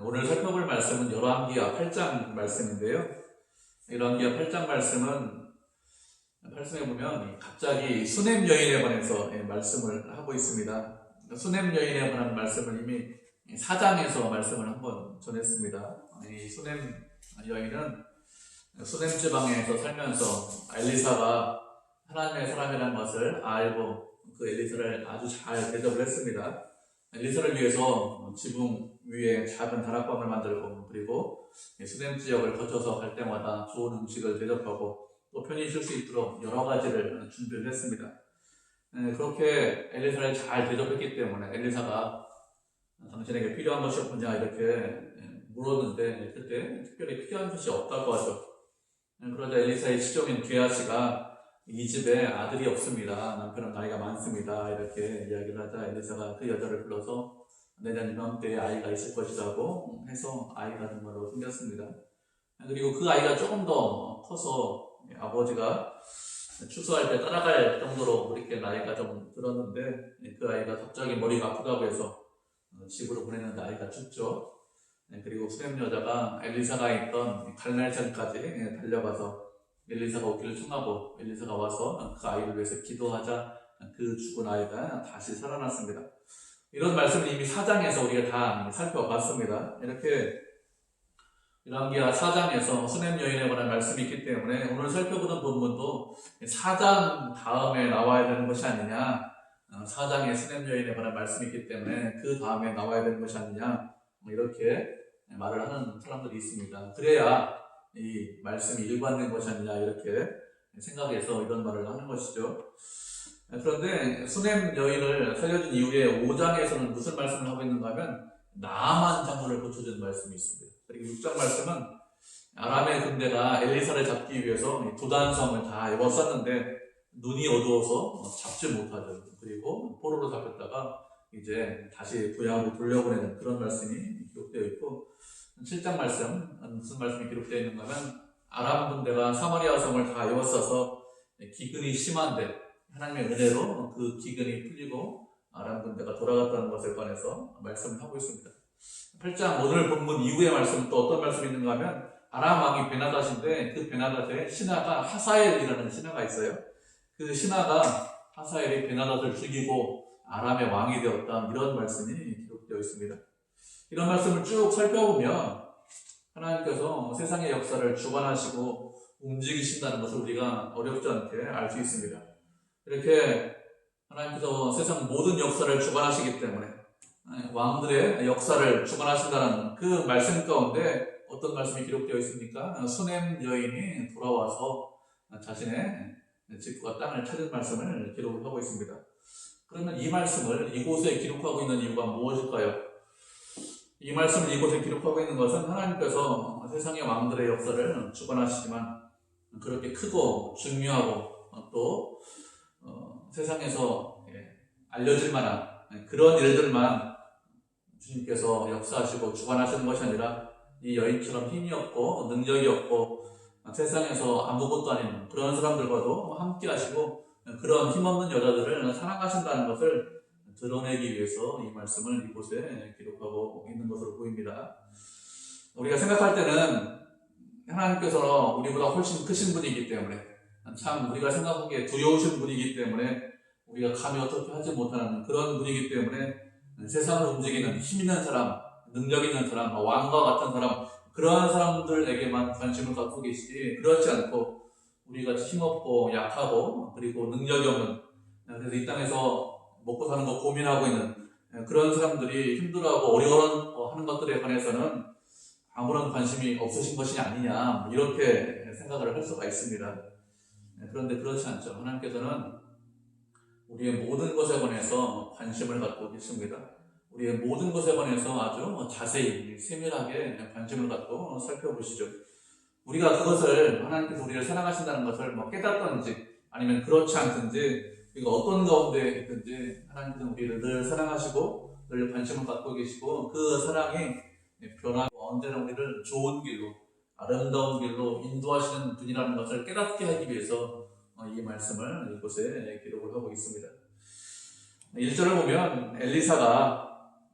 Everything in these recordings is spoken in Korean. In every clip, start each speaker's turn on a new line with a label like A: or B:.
A: 오늘 살펴볼 말씀은 열왕기하 8장 말씀인데요. 열왕기하 8장 말씀은 8장에 보면 갑자기 수넴 여인에 관해서 말씀을 하고 있습니다. 수넴 여인에 관한 말씀을 이미 4장에서 말씀을 한번 전했습니다. 이 수넴 여인은 수넴 지방에서 살면서 엘리사가 하나님의 사람이라는 것을 알고 그 엘리사를 아주 잘 대접을 했습니다. 엘리사를 위해서 지붕 위에 작은 다락방을 만들고, 그리고 수넴 지역을 거쳐서 갈 때마다 좋은 음식을 대접하고 또 편히 쉴 수 있도록 여러 가지를 준비를 했습니다. 그렇게 엘리사를 잘 대접했기 때문에 엘리사가 당신에게 필요한 것이 없느냐 이렇게 물었는데, 그때 특별히 필요한 것이 없다고 하죠. 그러자 엘리사의 시종인 게하시가 이 집에 아들이 없습니다. 남편은 나이가 많습니다. 이렇게 이야기를 하자 엘리사가 그 여자를 불러서 내년 이맘때에 아이가 있을 것이라고 해서 아이가 정말로 생겼습니다. 그리고 그 아이가 조금 더 커서 아버지가 추수할 때 따라갈 정도로 그렇게 나이가 좀 들었는데, 그 아이가 갑자기 머리가 아프다고 해서 집으로 보내는데 아이가 죽죠. 그리고 수넴 여자가 엘리사가 있던 갈멜산까지 달려가서 엘리사가 오기를 청하고 엘리사가 와서 그 아이를 위해서 기도하자 그 죽은 아이가 다시 살아났습니다. 이런 말씀을 이미 4장에서 우리가 다 살펴봤습니다. 이렇게 열왕기하 4장에서 수넴 여인에 관한 말씀이 있기 때문에 오늘 살펴보는 본문도 4장 다음에 나와야 되는 것이 아니냐, 4장에 수넴 여인에 관한 말씀이 있기 때문에 그 다음에 나와야 되는 것이 아니냐, 이렇게 말을 하는 사람들이 있습니다. 그래야 이 말씀이 일관된 것이 아니냐 이렇게 생각해서 이런 말을 하는 것이죠. 그런데 수넴 여인을 살려준 이후에 5장에서는 무슨 말씀을 하고 있는가 하면 나아만 장군을 고쳐준 말씀이 있습니다. 그리고 6장 말씀은 아람의 군대가 엘리사를 잡기 위해서 도단성을 다 에워쌌는데 눈이 어두워서 잡지 못하죠. 그리고 포로로 잡혔다가 이제 다시 부양으로 돌려보내는 그런 말씀이 기록되어 있고, 7장 말씀, 무슨 말씀이 기록되어 있는가 하면 아람 군대가 사마리아 성을 다 에워싸서 기근이 심한데 하나님의 은혜로 그 기근이 풀리고 아람 군대가 돌아갔다는 것에 관해서 말씀을 하고 있습니다. 8장 오늘 본문 이후의 말씀은 또 어떤 말씀이 있는가 하면 아람 왕이 베나닷인데 그 베나닷의 신하가 하사엘이라는 신하가 있어요. 그 신하가 하사엘이 베나닷을 죽이고 아람의 왕이 되었다, 이런 말씀이 기록되어 있습니다. 이런 말씀을 쭉 살펴보면 하나님께서 세상의 역사를 주관하시고 움직이신다는 것을 우리가 어렵지 않게 알 수 있습니다. 이렇게 하나님께서 세상 모든 역사를 주관하시기 때문에 왕들의 역사를 주관하신다는 그 말씀 가운데 어떤 말씀이 기록되어 있습니까? 수넴 여인이 돌아와서 자신의 집과 땅을 찾은 말씀을 기록을 하고 있습니다. 그러면 이 말씀을 이곳에 기록하고 있는 이유가 무엇일까요? 이 말씀을 이곳에 기록하고 있는 것은 하나님께서 세상의 왕들의 역사를 주관하시지만 그렇게 크고 중요하고 또 세상에서 알려질 만한 그런 일들만 주님께서 역사하시고 주관하시는 것이 아니라 이 여인처럼 힘이 없고 능력이 없고 세상에서 아무것도 아닌 그런 사람들과도 함께 하시고 그런 힘없는 여자들을 사랑하신다는 것을 드러내기 위해서 이 말씀을 이곳에 기록하고 있는 것으로 보입니다. 우리가 생각할 때는 하나님께서 우리보다 훨씬 크신 분이기 때문에, 참 우리가 생각하기에 두려우신 분이기 때문에 우리가 감히 어떻게 하지 못하는 그런 분이기 때문에 세상을 움직이는 힘 있는 사람, 능력 있는 사람, 왕과 같은 사람, 그러한 사람들에게만 관심을 갖고 계시지 그렇지 않고 우리같이 힘없고 약하고 그리고 능력이 없는, 그래서 이 땅에서 먹고 사는 거 고민하고 있는 그런 사람들이 힘들어하고 어려워하는 것들에 관해서는 아무런 관심이 없으신 것이 아니냐, 이렇게 생각을 할 수가 있습니다. 그런데 그렇지 않죠. 하나님께서는 우리의 모든 것에 관해서 관심을 갖고 계십니다. 우리의 모든 것에 관해서 아주 자세히 세밀하게 관심을 갖고 살펴보시죠. 우리가 그것을, 하나님께서 우리를 사랑하신다는 것을 깨닫든지 아니면 그렇지 않든지 우리가 어떤 가운데 있든지 하나님께서 우리를 늘 사랑하시고 늘 관심을 갖고 계시고 그 사랑이 변하고 언제나 우리를 좋은 길로, 아름다운 길로 인도하시는 분이라는 것을 깨닫게 하기 위해서 이 말씀을 이곳에 기록을 하고 있습니다. 1절을 보면 엘리사가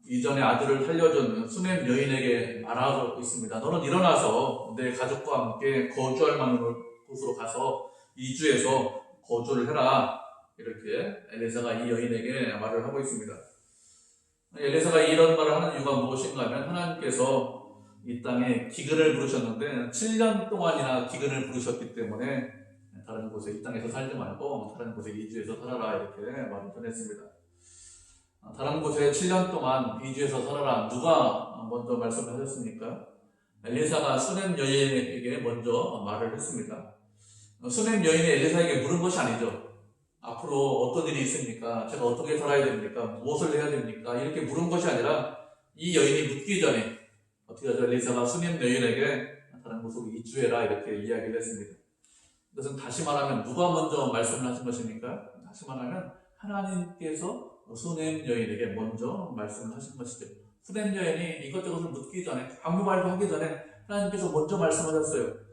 A: 이전에 아들을 살려준 수넴 여인에게 말하고 있습니다. 너는 일어나서 내 가족과 함께 거주할 만한 곳으로 가서 2주에서 거주를 해라. 이렇게 엘리사가 이 여인에게 말을 하고 있습니다. 엘리사가 이런 말을 하는 이유가 무엇인가 하면 하나님께서 이 땅에 기근을 부르셨는데 7년 동안이나 기근을 부르셨기 때문에 다른 곳에 이 땅에서 살지 말고 다른 곳에 2주에서 살아라 이렇게 말을 전했습니다. 다른 곳에 7년 동안 2주에서 살아라 누가 먼저 말씀하셨습니까? 엘리사가 수넴 여인에게 먼저 말을 했습니다. 수넴 여인이 엘리사에게 물은 것이 아니죠. 앞으로 어떤 일이 있습니까? 제가 어떻게 살아야 됩니까? 무엇을 해야 됩니까? 이렇게 물은 것이 아니라 이 여인이 묻기 전에 어떻게 하죠? 엘리사가 수넴 여인에게 다른 곳으로 이주해라 이렇게 이야기를 했습니다. 이것은 다시 말하면 누가 먼저 말씀을 하신 것입니까? 다시 말하면 하나님께서 수넴 여인에게 먼저 말씀을 하신 것이죠. 수넴 여인이 이것저것을 묻기 전에 아무 말도 하기 전에 하나님께서 먼저 말씀하셨어요.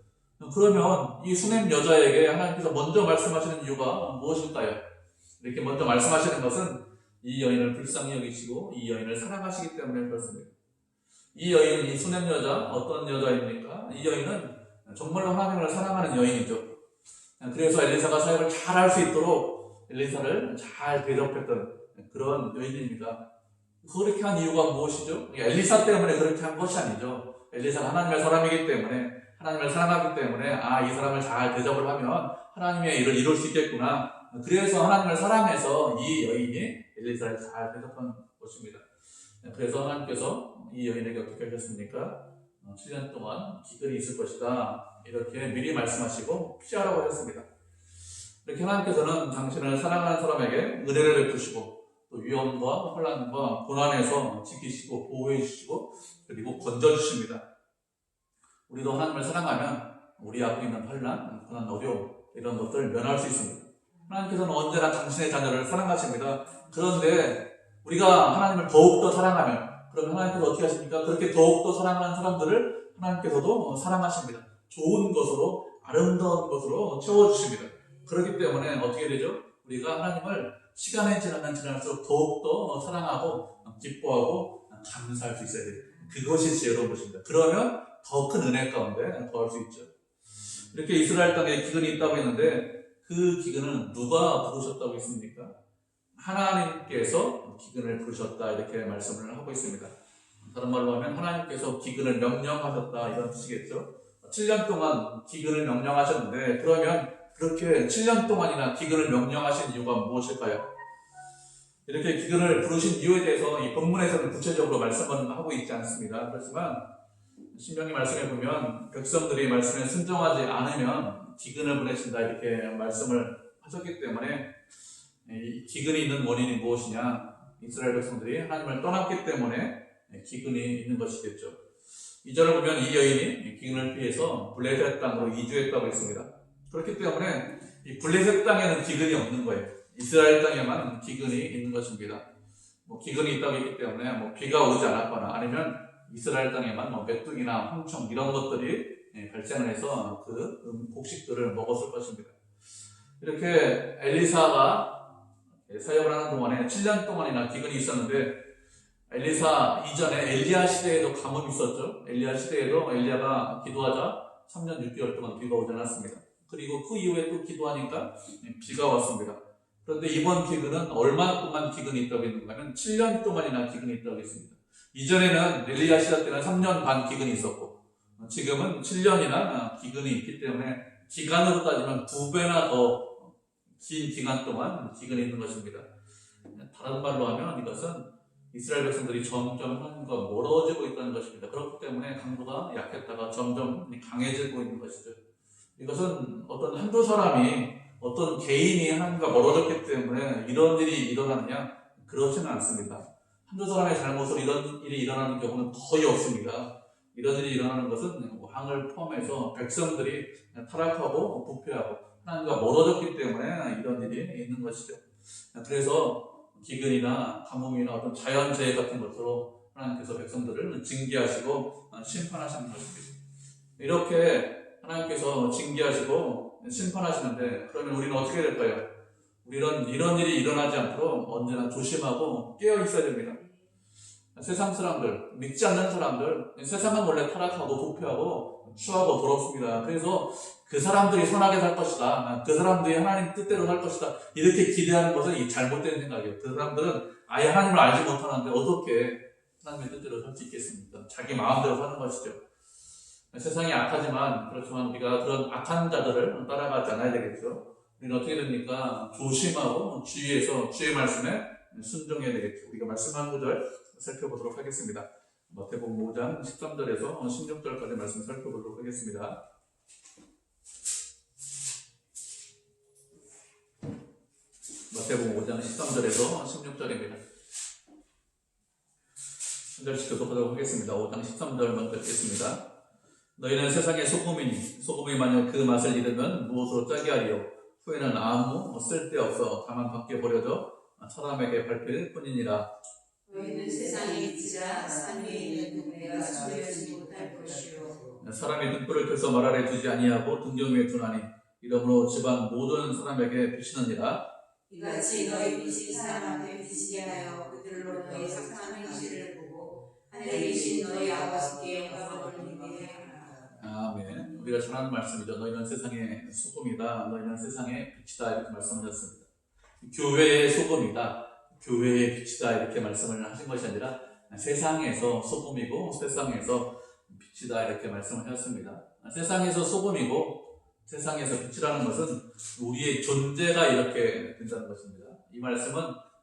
A: 그러면 이 수넴 여자에게 하나님께서 먼저 말씀하시는 이유가 무엇일까요? 이렇게 먼저 말씀하시는 것은 이 여인을 불쌍히 여기시고 이 여인을 사랑하시기 때문에 그렇습니다. 이 여인, 이 수넴 여자 어떤 여자입니까? 이 여인은 정말로 하나님을 사랑하는 여인이죠. 그래서 엘리사가 사역을 잘 할 수 있도록 엘리사를 잘 대접했던 그런 여인입니다. 그렇게 한 이유가 무엇이죠? 엘리사 때문에 그렇게 한 것이 아니죠. 엘리사는 하나님의 사람이기 때문에 하나님을 사랑하기 때문에 이 사람을 잘 대접을 하면 하나님의 일을 이룰 수 있겠구나. 그래서 하나님을 사랑해서 이 여인이 엘리사를 잘 대접한 것입니다. 그래서 하나님께서 이 여인에게 어떻게 하셨습니까? 7년 동안 기근이 있을 것이다. 이렇게 미리 말씀하시고 피하라고 하셨습니다. 이렇게 하나님께서는 당신을 사랑하는 사람에게 은혜를 베푸시고 또 위험과 혼란과 고난에서 지키시고 보호해 주시고 그리고 건져주십니다. 우리도 하나님을 사랑하면 우리 앞에 있는 환난, 고난, 어려움 이런 것들을 면할 수 있습니다. 하나님께서는 언제나 당신의 자녀를 사랑하십니다. 그런데 우리가 하나님을 더욱더 사랑하면 그러면 하나님께서 어떻게 하십니까? 그렇게 더욱더 사랑하는 사람들을 하나님께서도 사랑하십니다. 좋은 것으로 아름다운 것으로 채워주십니다. 그렇기 때문에 어떻게 되죠? 우리가 하나님을 시간이 지날수록 더욱더 사랑하고 기뻐하고 감사할 수 있어야 돼요. 그것이 지혜로운 것입니다. 그러면 더 큰 은혜 가운데 더할 수 있죠. 이렇게 이스라엘 땅에 기근이 있다고 했는데 그 기근은 누가 부르셨다고 했습니까? 하나님께서 기근을 부르셨다 이렇게 말씀을 하고 있습니다. 다른 말로 하면 하나님께서 기근을 명령하셨다 이런 뜻이겠죠. 7년 동안 기근을 명령하셨는데 그러면 그렇게 7년 동안이나 기근을 명령하신 이유가 무엇일까요? 이렇게 기근을 부르신 이유에 대해서 이 본문에서는 구체적으로 말씀은 하고 있지 않습니다. 그렇지만 신명기 말씀에 보면 백성들이 말씀에 순종하지 않으면 기근을 보내신다 이렇게 말씀을 하셨기 때문에 이 기근이 있는 원인이 무엇이냐? 이스라엘 백성들이 하나님을 떠났기 때문에 기근이 있는 것이겠죠. 2절을 보면 이 여인이 기근을 피해서 블레셋 땅으로 이주했다고 했습니다. 그렇기 때문에 이 블레셋 땅에는 기근이 없는 거예요. 이스라엘 땅에만 기근이 있는 것입니다. 기근이 있다고 했기 때문에 비가 오지 않았거나 아니면 이스라엘 땅에만 메뚜기나 황청 이런 것들이 발생을 해서 그 곡식들을 먹었을 것입니다. 이렇게 엘리사가 사역을 하는 동안에 7년 동안이나 기근이 있었는데 엘리사 이전에 엘리야 시대에도 가뭄이 있었죠. 엘리야 시대에도 엘리야가 기도하자 3년 6개월 동안 비가 오지 않았습니다. 그리고 그 이후에 또 기도하니까 비가 왔습니다. 그런데 이번 기근은 얼마 동안 기근이 있다고 했는가 하면 7년 동안이나 기근이 있다고 했습니다. 이전에는 엘리야 시대 때는 3년 반 기근이 있었고 지금은 7년이나 기근이 있기 때문에 기간으로 따지면 2배나 더 긴 기간 동안 기근이 있는 것입니다. 다른 말로 하면 이것은 이스라엘 백성들이 점점 하나님과 멀어지고 있다는 것입니다. 그렇기 때문에 강도가 약했다가 점점 강해지고 있는 것이죠. 이것은 어떤 한두 사람이 어떤 개인이 하나님과 멀어졌기 때문에 이런 일이 일어나느냐? 그렇지는 않습니다. 한두 사람의 잘못으로 이런 일이 일어나는 경우는 거의 없습니다. 이런 일이 일어나는 것은 왕을 포함해서 백성들이 타락하고 부패하고 하나님과 멀어졌기 때문에 이런 일이 있는 것이죠. 그래서 기근이나 가뭄이나 어떤 자연재해 같은 것으로 하나님께서 백성들을 징계하시고 심판하시는 것입니다. 이렇게 하나님께서 징계하시고 심판하시는데 그러면 우리는 어떻게 될까요? 우리는 이런 일이 일어나지 않도록 언제나 조심하고 깨어 있어야 됩니다. 세상 사람들, 믿지 않는 사람들, 세상은 원래 타락하고 부패하고 추하고 더럽습니다. 그래서 그 사람들이 선하게 살 것이다, 그 사람들이 하나님 뜻대로 살 것이다, 이렇게 기대하는 것은 이 잘못된 생각이에요. 그 사람들은 아예 하나님을 알지 못하는데 어떻게 하나님의 뜻대로 살 수 있겠습니까? 자기 마음대로 사는 것이죠. 세상이 악하지만, 그렇지만 우리가 그런 악한 자들을 따라가지 않아야 되겠죠. 우리는 어떻게 됩니까? 조심하고 주의해서 주의 말씀에 순종해야 되겠죠. 우리가 말씀한 구절 살펴보도록 하겠습니다. 마태복음 5장 13절에서 16절까지 말씀 살펴보도록 하겠습니다. 마태복음 5장 13절에서 16절입니다. 한 절씩 교독하도록 하겠습니다. 5장 13절 먼저 읽겠습니다. 너희는 세상의 소금이니 소금이 만약 그 맛을 잃으면 무엇으로 짜게 하리요? 후에는 아무 쓸데없어 다만 밖에 버려져 사람에게 밟힐 뿐이니라.
B: 너희는 세상에 있자 산 위에 있는 등대가 숨겨지지 못할 것이요
A: 사람이 등불을 켜서 말 아래 두지 아니하고 등경 위에 두나니 이러므로 집안 모든 사람에게 비치느니라.
B: 이같이 너희 빛이 사람 앞에 비치게 하여 그들로 너희 착한 행실을 보고 하늘에 계신 너희 아버지께 영광을 돌리게 하라.
A: 아멘. 우리가 잘 아는 말씀이죠. 너희는 세상의 소금이다, 너희는 세상의 빛이다, 이렇게 말씀하셨습니다. 교회의 소금이다, 교회의 빛이다, 이렇게 말씀을 하신 것이 아니라 세상에서 소금이고 세상에서 빛이다, 이렇게 말씀을 하셨습니다. 세상에서 소금이고 세상에서 빛이라는 것은 우리의 존재가 이렇게 된다는 것입니다. 이 말씀은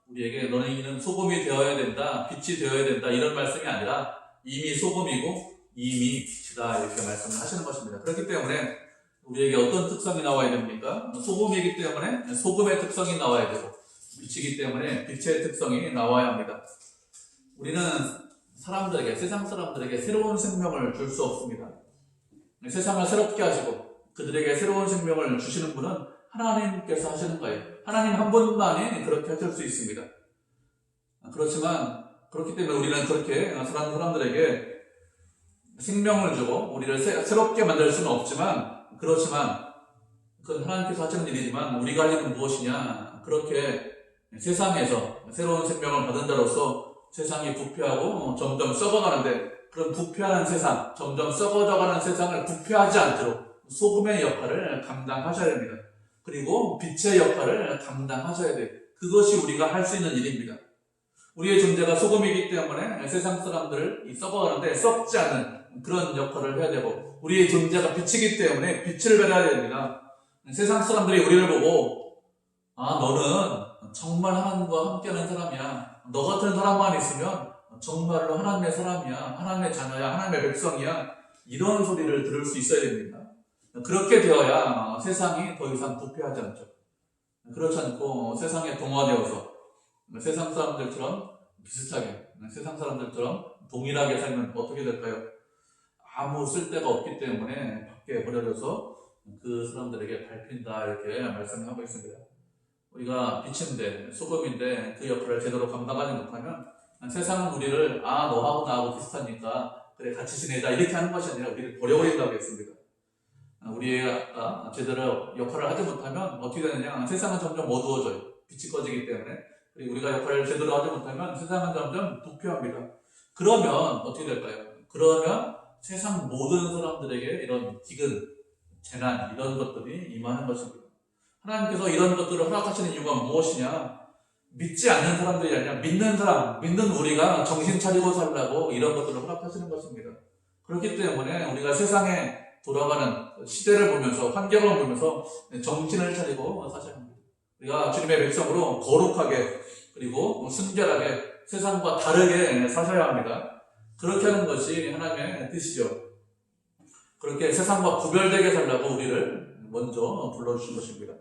A: 우리에게 너희는 소금이 되어야 된다, 빛이 되어야 된다, 이런 말씀이 아니라 이미 소금이고 이미 빛이다, 이렇게 말씀을 하시는 것입니다. 그렇기 때문에 우리에게 어떤 특성이 나와야 됩니까? 소금이기 때문에 소금의 특성이 나와야 되고 빛이기 때문에 빛의 특성이 나와야 합니다. 우리는 사람들에게, 세상 사람들에게 새로운 생명을 줄 수 없습니다. 세상을 새롭게 하시고 그들에게 새로운 생명을 주시는 분은 하나님께서 하시는 거예요. 하나님 한 분만이 그렇게 하실 수 있습니다. 그렇지만 그렇기 때문에 우리는 그렇게 사람들에게 생명을 주고 우리를 새롭게 만들 수는 없지만, 그렇지만 그건 하나님께서 하시는 일이지만 우리가 할 일은 무엇이냐? 그렇게 세상에서 새로운 생명을 받은 자로서 세상이 부패하고 점점 썩어가는데, 그런 부패하는 세상, 점점 썩어져가는 세상을 부패하지 않도록 소금의 역할을 감당하셔야 됩니다. 그리고 빛의 역할을 감당하셔야 돼요. 그것이 우리가 할 수 있는 일입니다. 우리의 존재가 소금이기 때문에 세상 사람들이 썩어가는데 썩지 않는 그런 역할을 해야 되고, 우리의 존재가 빛이기 때문에 빛을 발해야 됩니다. 세상 사람들이 우리를 보고 너는 정말 하나님과 함께하는 사람이야, 너 같은 사람만 있으면 정말로 하나님의 사람이야, 하나님의 자녀야, 하나님의 백성이야, 이런 소리를 들을 수 있어야 됩니다. 그렇게 되어야 세상이 더 이상 부패하지 않죠. 그렇지 않고 세상에 동화되어서 세상 사람들처럼 비슷하게, 세상 사람들처럼 동일하게 살면 어떻게 될까요? 아무 쓸데가 없기 때문에 밖에 버려져서 그 사람들에게 밟힌다, 이렇게 말씀하고 있습니다. 우리가 빛인데, 소금인데 그 역할을 제대로 감당하지 못하면 세상은 우리를 너하고 나하고 비슷하니까 그래 같이 지내자, 이렇게 하는 것이 아니라 우리를 버려버린다고 했습니다. 우리가 제대로 역할을 하지 못하면 어떻게 되느냐? 세상은 점점 어두워져요. 빛이 꺼지기 때문에. 그리고 우리가 역할을 제대로 하지 못하면 세상은 점점 부패합니다. 그러면 어떻게 될까요? 그러면 세상 모든 사람들에게 이런 기근, 재난, 이런 것들이 임하는 것입니다. 하나님께서 이런 것들을 허락하시는 이유가 무엇이냐? 믿지 않는 사람들이 아니라 믿는 사람, 믿는 우리가 정신 차리고 살라고 이런 것들을 허락하시는 것입니다. 그렇기 때문에 우리가 세상에 돌아가는 시대를 보면서, 환경을 보면서 정신을 차리고 사셔야 합니다. 우리가 주님의 백성으로 거룩하게, 그리고 순결하게, 세상과 다르게 사셔야 합니다. 그렇게 하는 것이 하나님의 뜻이죠. 그렇게 세상과 구별되게 살라고 우리를 먼저 불러주신 것입니다.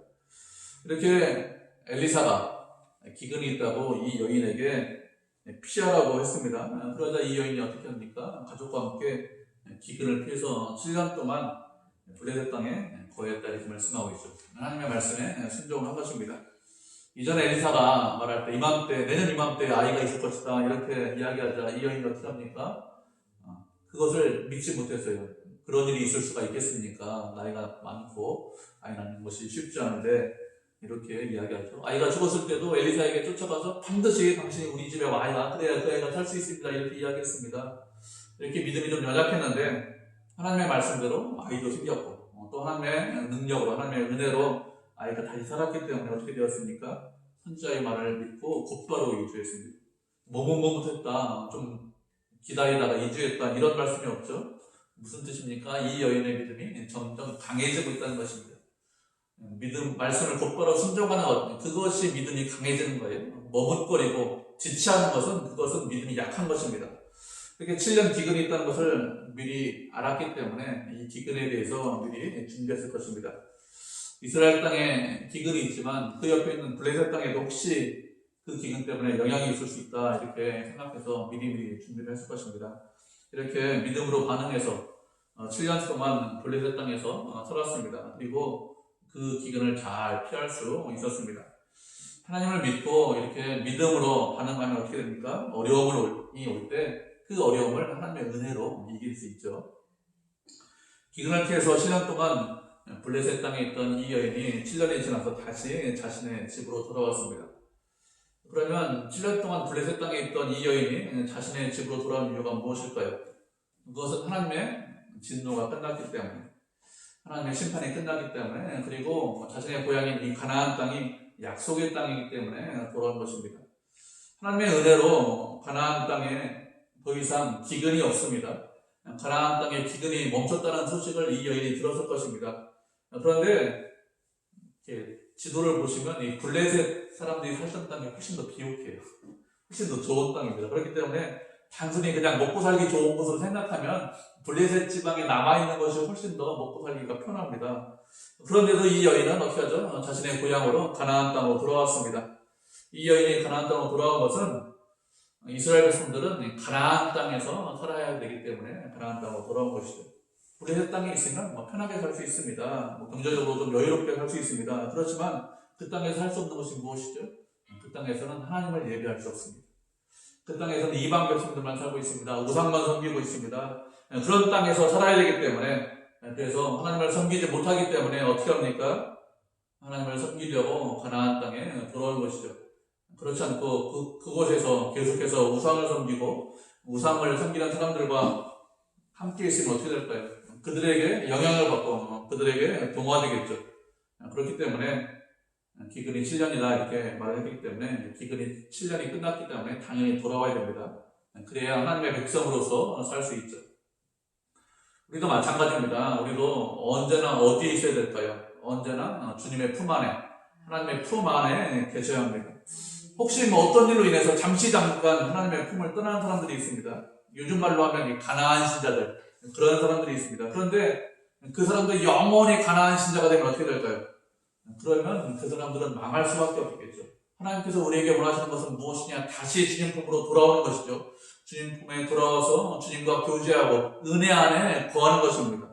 A: 이렇게 엘리사가 기근이 있다고 이 여인에게 피하라고 했습니다. 그러자 이 여인이 어떻게 합니까? 가족과 함께 기근을 피해서 7년 동안 블레셋 땅에 거했다, 이렇게 말씀하고 있죠. 하나님의 말씀에 순종을 한 것입니다. 이전에 엘리사가 말할 때 이맘때, 내년 이맘때 아이가 있을 것이다, 이렇게 이야기하자 이 여인이 어떻게 합니까? 그것을 믿지 못했어요. 그런 일이 있을 수가 있겠습니까? 나이가 많고 아이 낳는 것이 쉽지 않은데 이렇게 이야기하죠. 아이가 죽었을 때도 엘리사에게 쫓아가서 반드시 당신이 우리 집에 와야 그래야 그 아이가 살 수 있습니다. 이렇게 이야기했습니다. 이렇게 믿음이 좀 연약했는데 하나님의 말씀대로 아이도 생겼고 또 하나님의 능력으로 하나님의 은혜로 아이가 다시 살았기 때문에 어떻게 되었습니까? 선지자의 말을 믿고 곧바로 이주했습니다. 머뭇머뭇했다, 좀 기다리다가 이주했다 이런 말씀이 없죠. 무슨 뜻입니까? 이 여인의 믿음이 점점 강해지고 있다는 것입니다. 믿음, 말씀을 곧바로 순종하는 것, 그것이 믿음이 강해지는 거예요. 머뭇거리고 지체하는 그것은 믿음이 약한 것입니다. 이렇게 7년 기근이 있다는 것을 미리 알았기 때문에 이 기근에 대해서 미리 준비했을 것입니다. 이스라엘 땅에 기근이 있지만 그 옆에 있는 블레셋 땅에도 혹시 그 기근 때문에 영향이 있을 수 있다 이렇게 생각해서 미리 준비를 했을 것입니다. 이렇게 믿음으로 반응해서 7년 동안 블레셋 땅에서 살았습니다. 그리고 그 기근을 잘 피할 수 있었습니다. 하나님을 믿고 이렇게 믿음으로 반응하면 어떻게 됩니까? 어려움이 올 때 그 어려움을 하나님의 은혜로 이길 수 있죠. 기근을 피해서 7년 동안 블레셋 땅에 있던 이 여인이 7년이 지나서 다시 자신의 집으로 돌아왔습니다. 그러면 7년 동안 블레셋 땅에 있던 이 여인이 자신의 집으로 돌아온 이유가 무엇일까요? 그것은 하나님의 진노가 끝났기 때문에, 하나님의 심판이 끝났기 때문에, 그리고 자신의 고향인 이 가나안 땅이 약속의 땅이기 때문에 돌아온 것입니다. 하나님의 은혜로 가나안 땅에 더 이상 기근이 없습니다. 가나안 땅에 기근이 멈췄다는 소식을 이 여인이 들었을 것입니다. 그런데 지도를 보시면 이 블레셋 사람들이 살던 땅이 훨씬 더 비옥해요. 훨씬 더 좋은 땅입니다. 그렇기 때문에 단순히 그냥 먹고 살기 좋은 곳으로 생각하면 블레셋 지방에 남아있는 것이 훨씬 더 먹고 살기가 편합니다. 그런데도 이 여인은 어떻게 하죠? 자신의 고향으로 가나안 땅으로 돌아왔습니다. 이 여인이 가나안 땅으로 돌아온 것은 이스라엘 백성들은 가나안 땅에서 살아야 되기 때문에 가나안 땅으로 돌아온 것이죠. 블레셋 땅에 있으면 편하게 살 수 있습니다. 경제적으로 좀 여유롭게 살 수 있습니다. 그렇지만 그 땅에서 할 수 없는 것이 무엇이죠? 그 땅에서는 하나님을 예배할 수 없습니다. 그 땅에서는 이방 백성들만 살고 있습니다. 우상만 섬기고 있습니다. 그런 땅에서 살아야 되기 때문에, 그래서 하나님을 섬기지 못하기 때문에 어떻게 합니까? 하나님을 섬기려고 가나안 땅에 돌아온 것이죠. 그렇지 않고 그곳에서 계속해서 우상을 섬기고 우상을 섬기는 사람들과 함께 있으면 어떻게 될까요? 그들에게 영향을 받고 그들에게 동화되겠죠. 그렇기 때문에 기근이 7년이다 이렇게 말을 했기 때문에 기근이 7년이 끝났기 때문에 당연히 돌아와야 됩니다. 그래야 하나님의 백성으로서 살 수 있죠. 우리도 마찬가지입니다. 우리도 언제나 어디에 있어야 될까요? 언제나 주님의 품 안에, 하나님의 품 안에 계셔야 합니다. 혹시 어떤 일로 인해서 잠깐 하나님의 품을 떠나는 사람들이 있습니다. 요즘 말로 하면 가나안 신자들, 그런 사람들이 있습니다. 그런데 그 사람들이 영원히 가나안 신자가 되면 어떻게 될까요? 그러면 그 사람들은 망할 수밖에 없겠죠. 하나님께서 우리에게 원하시는 것은 무엇이냐? 다시 주님 품으로 돌아오는 것이죠. 주님 품에 돌아와서 주님과 교제하고 은혜 안에 거하는 것입니다.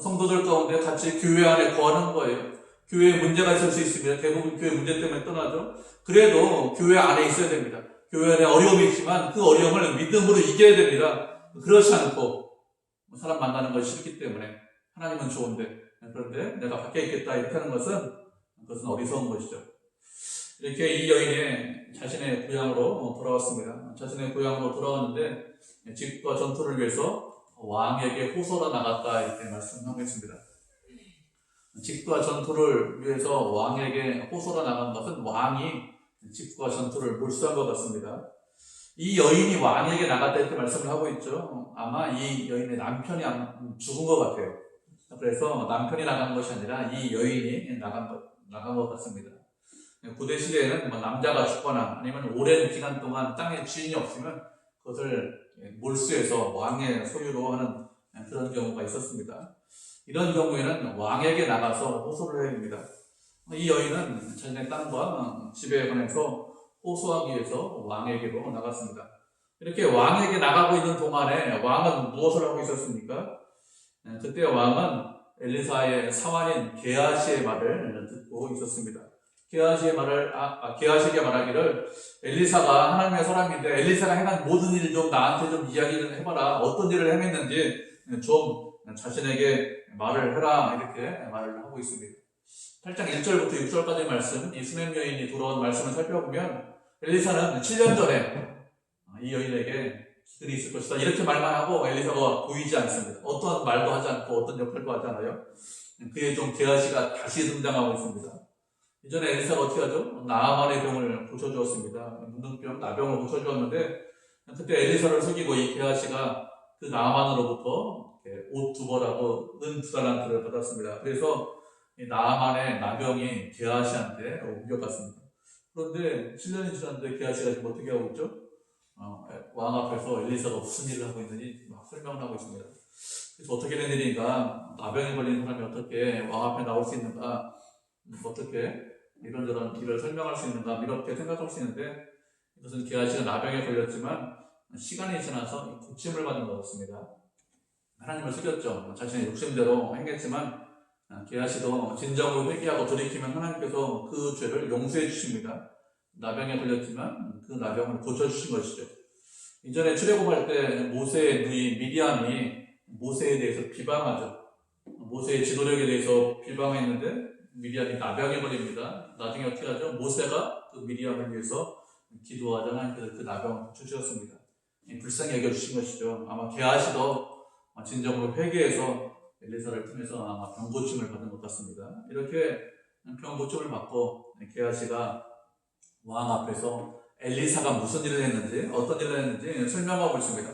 A: 성도들 가운데 같이 교회 안에 거하는 거예요. 교회에 문제가 있을 수 있습니다. 대부분 교회 문제 때문에 떠나죠. 그래도 교회 안에 있어야 됩니다. 교회 안에 어려움이 있지만 그 어려움을 믿음으로 이겨야 됩니다. 그렇지 않고 사람 만나는 것이 싫기 때문에 하나님은 좋은데 그런데 내가 밖에 있겠다 이렇게 하는 그것은 어리석은 것이죠. 이렇게 이 여인이 자신의 고향으로 돌아왔습니다. 자신의 고향으로 돌아왔는데 집과 전투를 위해서 왕에게 호소로 나갔다 이렇게 말씀하고 있습니다. 집과 전투를 위해서 왕에게 호소로 나간 것은 왕이 집과 전투를 몰수한 것 같습니다. 이 여인이 왕에게 나갔다 이렇게 말씀을 하고 있죠. 아마 이 여인의 남편이 죽은 것 같아요. 그래서 남편이 나간 것이 아니라 이 여인이 나간 것 같습니다. 고대 시대에는 남자가 죽거나 아니면 오랜 기간 동안 땅에 주인이 없으면 그것을 몰수해서 왕의 소유로 하는 그런 경우가 있었습니다. 이런 경우에는 왕에게 나가서 호소를 해야 됩니다. 이 여인은 자신의 땅과 집에 관해서 호소하기 위해서 왕에게로 나갔습니다. 이렇게 왕에게 나가고 있는 동안에 왕은 무엇을 하고 있었습니까? 그때 왕은 엘리사의 사환인 게하시의 말을 듣고 있었습니다. 게하시에게 말하기를 엘리사가 하나님의 사람인데 엘리사가 행한 모든 일 좀 나한테 좀 이야기를 해봐라. 어떤 일을 행했는지 좀 자신에게 말을 해라. 이렇게 말을 하고 있습니다. 8장 1절부터 6절까지의 말씀, 이 수냄 여인이 돌아온 말씀을 살펴보면 엘리사는 7년 전에 이 여인에게 기근이 있을 것이다 이렇게 말만 하고 엘리사가 보이지 않습니다. 어떤 말도 하지 않고 어떤 역할도 하지 않아요. 그의 종 게하시가 다시 등장하고 있습니다. 이전에 엘리사가 어떻게 하죠? 나아만의 병을 고쳐주었습니다. 문둥병, 나병을 고쳐주었는데 그때 엘리사를 속이고 이 게하시가 그 나아만으로부터 옷 2벌하고 은 2달란트를 받았습니다. 그래서 이 나아만의 나병이 게하시한테 옮겨갔습니다. 그런데 7년이 지났는데 게하시가 지금 어떻게 하고 있죠? 왕 앞에서 엘리사가 무슨 일을 하고 있는지 막 설명을 하고 있습니다. 그래서 어떻게 된 일인가, 나병에 걸린 사람이 어떻게 왕 앞에 나올 수 있는가, 어떻게 이런저런 일을 설명할 수 있는가 이렇게 생각할 수 있는데 이것은 게하시가 나병에 걸렸지만 시간이 지나서 고침을 받은 것 같습니다. 하나님을 속였죠. 자신의 욕심대로 행했지만 게하시도 진정으로 회개하고 돌이키면 하나님께서 그 죄를 용서해 주십니다. 나병에 걸렸지만 그 나병을 고쳐주신 것이죠. 이전에 출애굽할 때 모세의 누이 미디안이 모세에 대해서 비방하죠. 모세의 지도력에 대해서 비방했는데 미디안이 나병에 걸립니다. 나중에 어떻게 하죠? 모세가 그 미디안을 위해서 기도하자 하나님께서 그 나병을 고쳐주셨습니다. 불쌍히 여겨주신 것이죠. 아마 게하시도 진정으로 회개해서 엘리사를 통해서 아마 병고침을 받은 것 같습니다. 이렇게 병고침을 받고 게하시가 왕 앞에서 엘리사가 무슨 일을 했는지 어떤 일을 했는지 설명하고 있습니다.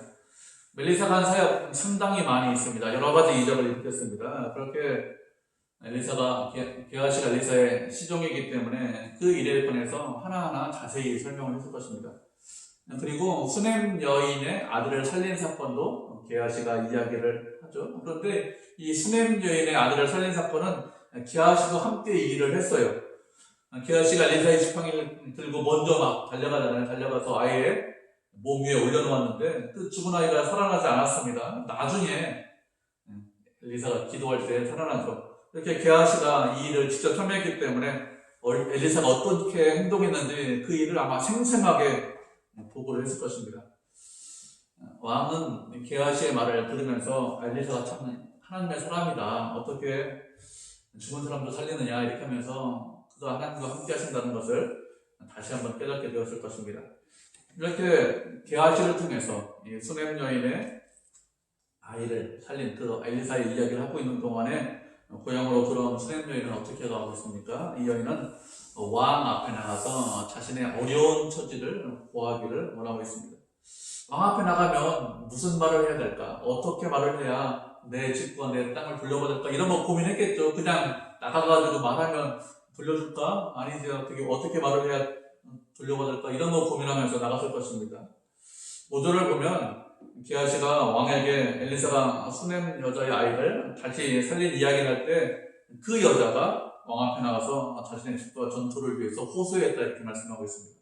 A: 엘리사가 한 사역 상당히 많이 있습니다. 여러 가지 이적을 일으켰습니다. 그렇게 엘리사가 게하시가 엘리사의 시종이기 때문에 그 일에 관해서 하나하나 자세히 설명을 했을 것입니다. 그리고 수냄 여인의 아들을 살린 사건도 게하시가 이야기를 하죠. 그런데 이 수냄 여인의 아들을 살린 사건은 게하시도 함께 이 일을 했어요. 게하시가 엘리사의 지팡이를 들고 먼저 막 달려가잖아요. 달려가서 아이의 몸 위에 올려놓았는데 그 죽은 아이가 살아나지 않았습니다. 나중에 엘리사가 기도할 때 살아나죠. 이렇게 게하시가 이 일을 직접 참여했기 때문에 엘리사가 어떻게 행동했는지 그 일을 아마 생생하게 보고를 했을 것입니다. 왕은 게하시의 말을 들으면서 엘리사가 참 하나님의 사람이다. 어떻게 죽은 사람도 살리느냐 이렇게 하면서 그가 하나님과 함께 하신다는 것을 다시 한번 깨닫게 되었을 것입니다. 이렇게 게하시를 통해서 이 수냄 여인의 아이를 살린 그 엘리사의 이야기를 하고 있는 동안에 고향으로 돌아온 수냄 여인은 어떻게 가고 있습니까? 이 여인은 왕 앞에 나가서 자신의 어려운 처지를 고하기를 원하고 있습니다. 왕 앞에 나가면 무슨 말을 해야 될까? 어떻게 말을 해야 내 집과 내 땅을 돌려받을까? 이런 거 고민했겠죠. 그냥 나가가지고 말하면 돌려줄까? 아니지 어떻게 말을 해야 돌려받을까? 이런 거 고민하면서 나갔을 것입니다. 5절을 보면 게하시가 왕에게 엘리사가 수냄 여자의 아이를 다시 살린 이야기를 할 때 그 여자가 왕 앞에 나가서 자신의 집과 전투를 위해서 호소했다 이렇게 말씀하고 있습니다.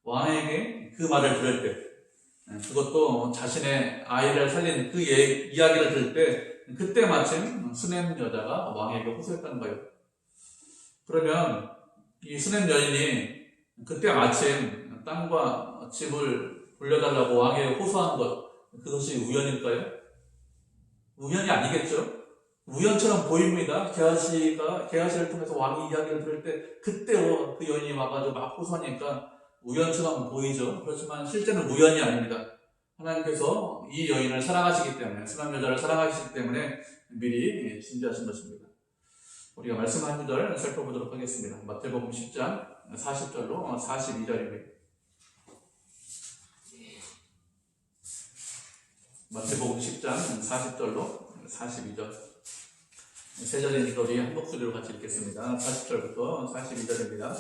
A: 왕에게 그 말을 들을 때 그것도 자신의 아이를 살린 그 이야기를 들을 때 그때 마침 수냄 여자가 왕에게 호소했다는 거예요. 그러면 이 수냄 여인이 그때 마침 땅과 집을 돌려달라고 왕에게 호소한 것 그것이 우연일까요? 우연이 아니겠죠? 우연처럼 보입니다. 게하시를 통해서 왕이 이야기를 들을 때 그때 그 여인이 와가지고 막 호소하니까 우연처럼 보이죠. 그렇지만 실제는 우연이 아닙니다. 하나님께서 이 여인을 사랑하시기 때문에 수냄 여자를 사랑하시기 때문에 미리 준비하신 것입니다. 우리가 말씀 한 구절 살펴보도록 하겠습니다. 마태복음 10장 40절로 42절입니다. 마태복음 10장 40절로 42절. 세 절이니까 우리 한 목소리로 같이 읽겠습니다. 40절부터 42절입니다.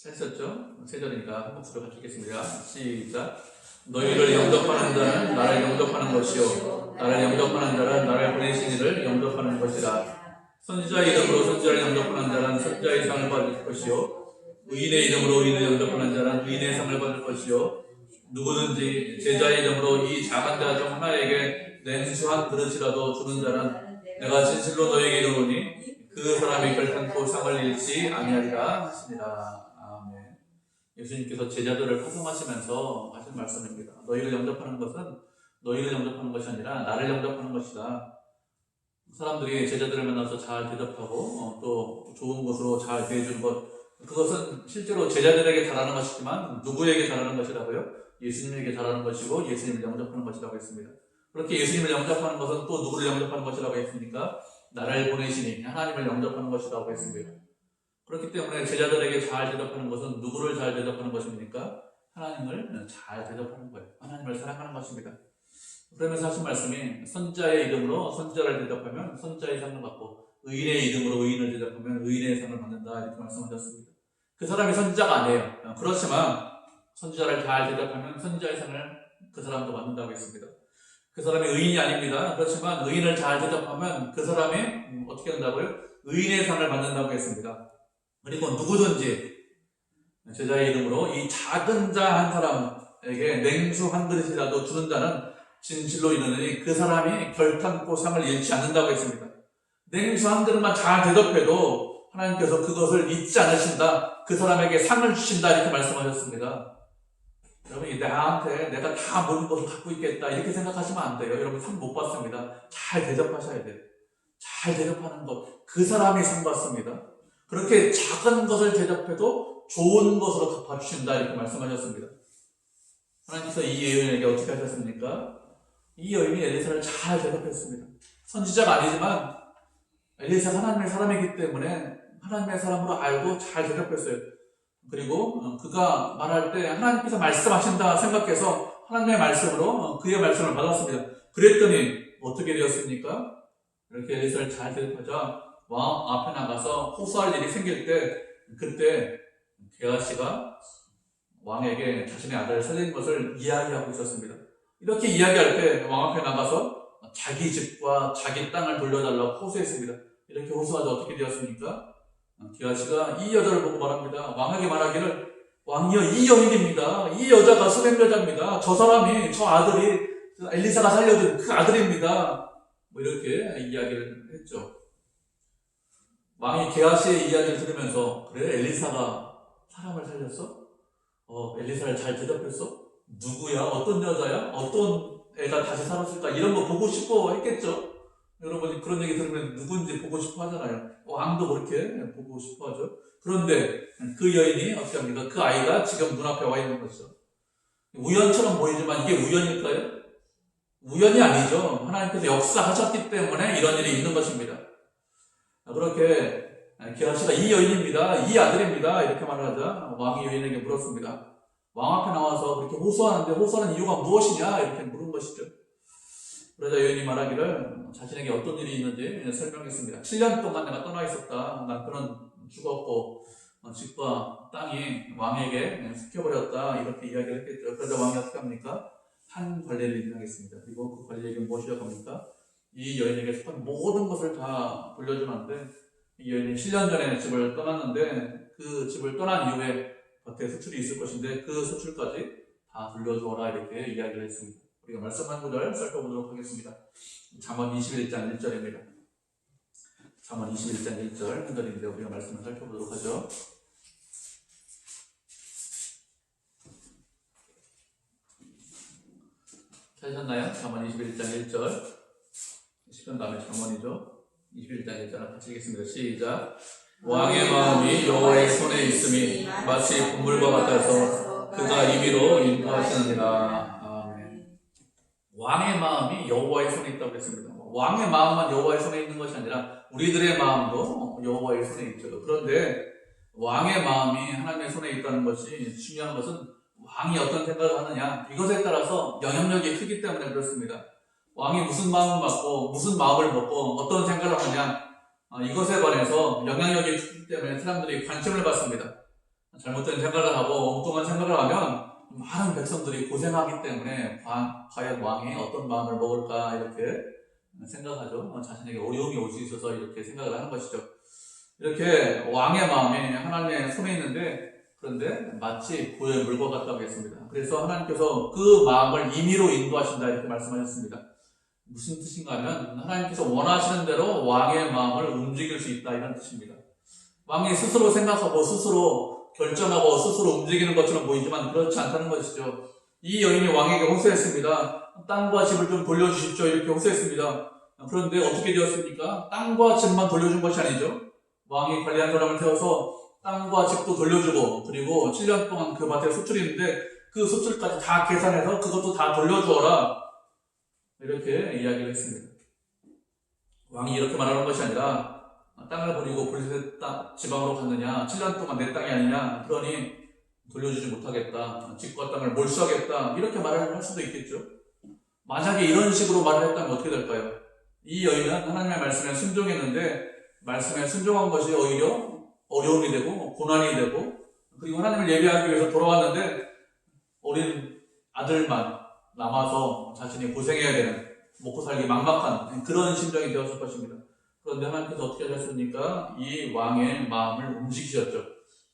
A: 했었죠? 세 절이니까 한 목소리로 같이 읽겠습니다. 시작. 너희를 영접하는 자는 나를 영접하는 것이요 나를 영접하는 자는 나를 보내신 이를 영접하는 것이라. 선지자의 이름으로 선지자를 영접하는 자는 선지자의 상을 받을 것이요 의인의 이름으로 의인을 영접하는 자는 의인의 상을 받을 것이요 누구든지 제자의 이름으로 이 작은 자 중 하나에게 냉수 한 그릇이라도 주는 자는 내가 진실로 너에게 이르노니 그 사람이 결탄코 상을 잃지 아니하리라 하시니라. 아멘. 예수님께서 제자들을 파송하시면서 하신 말씀입니다. 너희를 영접하는 것은 너희를 영접하는 것이 아니라 나를 영접하는 것이다. 사람들이 제자들을 만나서 잘 대접하고 또 좋은 곳으로 잘 대해주는 것, 그것은 실제로 제자들에게 잘하는 것이지만 누구에게 잘하는 것이라고요? 예수님에게 잘하는 것이고 예수님을 영접하는 것이라고 했습니다. 그렇게 예수님을 영접하는 것은 또 누구를 영접하는 것이라고 했습니까? 나를 보내시니 하나님을 영접하는 것이라고 했습니다. 그렇기 때문에 제자들에게 잘 대접하는 것은 누구를 잘 대접하는 것입니까? 하나님을 잘 대접하는 거예요. 하나님을 사랑하는 것입니다. 그러면서 하신 말씀이 선지자의 이름으로 선지자를 대접하면 선지자의 상을 받고 의인의 이름으로 의인을 대접하면 의인의 상을 받는다, 이렇게 말씀하셨습니다. 그 사람이 선지자가 아니에요. 그렇지만 선지자를 잘 대접하면 선지자의 상을 그 사람도 받는다고 했습니다. 그 사람이 의인이 아닙니다. 그렇지만 의인을 잘 대접하면 그 사람이 어떻게 한다고요? 의인의 상을 받는다고 했습니다. 그리고 누구든지 제자의 이름으로 이 작은 자 한 사람에게 냉수 한 그릇이라도 주는 자는 진실로 이르노니 그 사람이 결탄코 상을 잃지 않는다고 했습니다. 냉수 한 그릇만 잘 대접해도 하나님께서 그것을 잊지 않으신다, 그 사람에게 상을 주신다, 이렇게 말씀하셨습니다. 여러분, 나한테 내가 다 모든 것을 갖고 있겠다, 이렇게 생각하시면 안 돼요. 여러분, 상 못 받습니다. 잘 대접하셔야 돼요. 잘 대접하는 것, 그 사람이 상 받습니다. 그렇게 작은 것을 대접해도 좋은 것으로 갚아주신다, 이렇게 말씀하셨습니다. 하나님께서 이 여인에게 어떻게 하셨습니까? 이 여인이 엘리사를 잘 대접했습니다. 선지자가 아니지만 엘리사가 하나님의 사람이기 때문에 하나님의 사람으로 알고 잘 대접했어요. 그리고 그가 말할 때 하나님께서 말씀하신다 생각해서 하나님의 말씀으로 그의 말씀을 받았습니다. 그랬더니 어떻게 되었습니까? 이렇게 엘리사를 잘 대접하자 왕 앞에 나가서 호소할 일이 생길 때, 그때 게하시가 왕에게 자신의 아들을 살린 것을 이야기하고 있었습니다. 이렇게 이야기할 때 왕 앞에 나가서 자기 집과 자기 땅을 돌려달라고 호소했습니다. 이렇게 호소하자 어떻게 되었습니까? 게하시가 이 여자를 보고 말합니다. 왕에게 말하기를, 왕이여, 이 여인입니다. 이 여자가 수냄 여자입니다. 저 사람이, 저 아들이 엘리사가 살려준 그 아들입니다. 뭐 이렇게 이야기를 했죠. 왕이 게하시의 이야기를 들으면서, 그래, 엘리사가 사람을 살렸어? 엘리사를 잘 대접했어? 누구야? 어떤 여자야? 어떤 애가 다시 살았을까? 이런 거 보고 싶어 했겠죠? 여러분이 그런 얘기 들으면 누군지 보고 싶어 하잖아요. 왕도 그렇게 보고 싶어 하죠. 그런데 그 여인이 어떻게 합니까? 그 아이가 지금 눈앞에 와 있는 거죠. 우연처럼 보이지만 이게 우연일까요? 우연이 아니죠. 하나님께서 역사하셨기 때문에 이런 일이 있는 것입니다. 그렇게 게하시가 이 여인입니다, 이 아들입니다, 이렇게 말하자 왕이 여인에게 물었습니다. 왕 앞에 나와서 그렇게 호소하는데 호소하는 이유가 무엇이냐, 이렇게 물은 것이죠. 그러자 여인이 말하기를 자신에게 어떤 일이 있는지 설명했습니다. 7년 동안 내가 떠나 있었다. 남편은 죽었고 집과 땅이 왕에게 습혀버렸다, 이렇게 이야기를 했겠죠. 그러자 왕이 어떻게 합니까? 한 관리를 임명했습니다. 그리고 그 관리에게 무엇이라고 합니까? 이 여인에게 속한 모든 것을 다 돌려주는데, 이 여인이 7년 전에 집을 떠났는데 그 집을 떠난 이후에 겉에 수출이 있을 것인데 그 수출까지 다 돌려주어라, 이렇게 이야기를 했습니다. 우리가 말씀 한 구절 살펴보도록 하겠습니다. 잠언 21장 1절입니다. 잠언 21장 1절 한절인데 우리가 말씀을 살펴보도록 하죠. 찾으셨나요? 잠언 21장 1절. 10편 다음에 잠언이죠. 21장 1절 같이 읽겠습니다. 시작. 왕의 마음이 여호와의 손에 있음이 마치 분물과 같아서 그가 임의로 인도하시느니라. 아멘. 왕의 마음이 여호와의 손에 있다고 했습니다. 왕의 마음만 여호와의 손에 있는 것이 아니라 우리들의 마음도 여호와의 손에 있죠. 그런데 왕의 마음이 하나님의 손에 있다는 것이, 중요한 것은 왕이 어떤 생각을 하느냐, 이것에 따라서 영향력이 크기 때문에 그렇습니다. 왕이 무슨 마음을 갖고 무슨 마음을 먹고 어떤 생각을 하느냐, 이것에 관해서 영향력이 크기 때문에 사람들이 관심을 받습니다. 잘못된 생각을 하고 엉뚱한 생각을 하면 많은 백성들이 고생하기 때문에 과연 왕이 어떤 마음을 먹을까, 이렇게 생각하죠. 자신에게 어려움이 올 수 있어서 이렇게 생각을 하는 것이죠. 이렇게 왕의 마음이 하나님의 손에 있는데, 그런데 마치 고의 물과 같다고 했습니다. 그래서 하나님께서 그 마음을 임의로 인도하신다, 이렇게 말씀하셨습니다. 무슨 뜻인가 하면 하나님께서 원하시는 대로 왕의 마음을 움직일 수 있다, 이런 뜻입니다. 왕이 스스로 생각하고 스스로 결정하고 스스로 움직이는 것처럼 보이지만 그렇지 않다는 것이죠. 이 여인이 왕에게 호소했습니다. 땅과 집을 좀 돌려주십시오, 이렇게 호소했습니다. 그런데 어떻게 되었습니까? 땅과 집만 돌려준 것이 아니죠. 왕이 관리한 사람을 세워서 땅과 집도 돌려주고, 그리고 7년 동안 그 밭에 소출이 있는데 그 소출까지 다 계산해서 그것도 다 돌려주어라, 이렇게 이야기를 했습니다. 왕이 이렇게 말하는 것이 아니라 땅을 버리고 블레셋 지방으로 갔느냐, 7년 동안 내 땅이 아니냐, 그러니 돌려주지 못하겠다, 집과 땅을 몰수하겠다, 이렇게 말을 할 수도 있겠죠. 만약에 이런 식으로 말을 했다면 어떻게 될까요? 이 여인은 하나님의 말씀에 순종했는데 말씀에 순종한 것이 오히려 어려움이 되고 고난이 되고, 그리고 하나님을 예배하기 위해서 돌아왔는데 어린 아들만 남아서 자신이 고생해야 되는, 먹고 살기 막막한 그런 심정이 되었을 것입니다. 그런데 하나님께서 어떻게 하셨습니까? 이 왕의 마음을 움직이셨죠.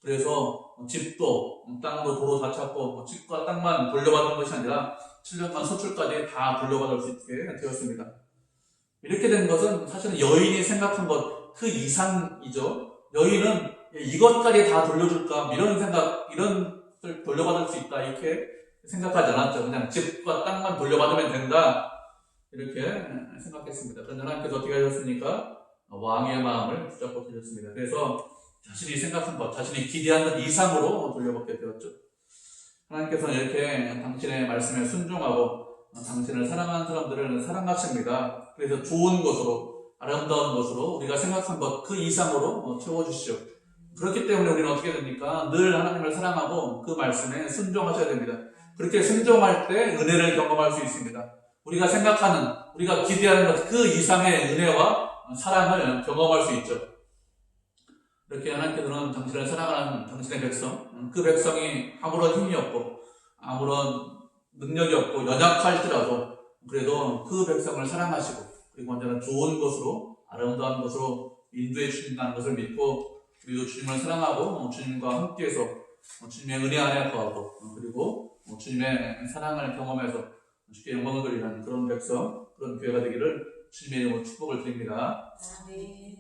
A: 그래서 집도 땅도 도로 다 찾고 집과 땅만 돌려받은 것이 아니라 7년간 소출까지 다 돌려받을 수 있게 되었습니다. 이렇게 된 것은 사실은 여인이 생각한 것 그 이상이죠. 여인은 이것까지 다 돌려줄까, 이런 생각, 이런 것을 돌려받을 수 있다, 이렇게 생각하지 않았죠. 그냥 집과 땅만 돌려받으면 된다, 이렇게 생각했습니다. 그런데 하나님께서 어떻게 하셨습니까? 왕의 마음을 붙잡고 계셨습니다. 그래서 자신이 생각한 것, 자신이 기대한 것 이상으로 돌려받게 되었죠. 하나님께서는 이렇게 당신의 말씀에 순종하고 당신을 사랑하는 사람들을 사랑하십니다. 그래서 좋은 것으로, 아름다운 것으로, 우리가 생각한 것 그 이상으로 채워주시죠. 그렇기 때문에 우리는 어떻게 됩니까? 늘 하나님을 사랑하고 그 말씀에 순종하셔야 됩니다. 그렇게 순종할 때 은혜를 경험할 수 있습니다. 우리가 생각하는, 우리가 기대하는 것 그 이상의 은혜와 사랑을 경험할 수 있죠. 이렇게 하나님께서는 당신을 사랑하는 당신의 백성, 그 백성이 아무런 힘이 없고 아무런 능력이 없고 연약할지라도 그래도 그 백성을 사랑하시고, 그리고 언제나 좋은 것으로, 아름다운 것으로 인도해 주신다는 것을 믿고 우리도 주님을 사랑하고 주님과 함께해서 주님의 은혜 안에 거하고, 그리고 주님의 사랑을 경험해서 주께 영광을 돌리는 그런 백성, 그런 교회가 되기를 주님의 이름으로 축복을 드립니다.
B: 아멘.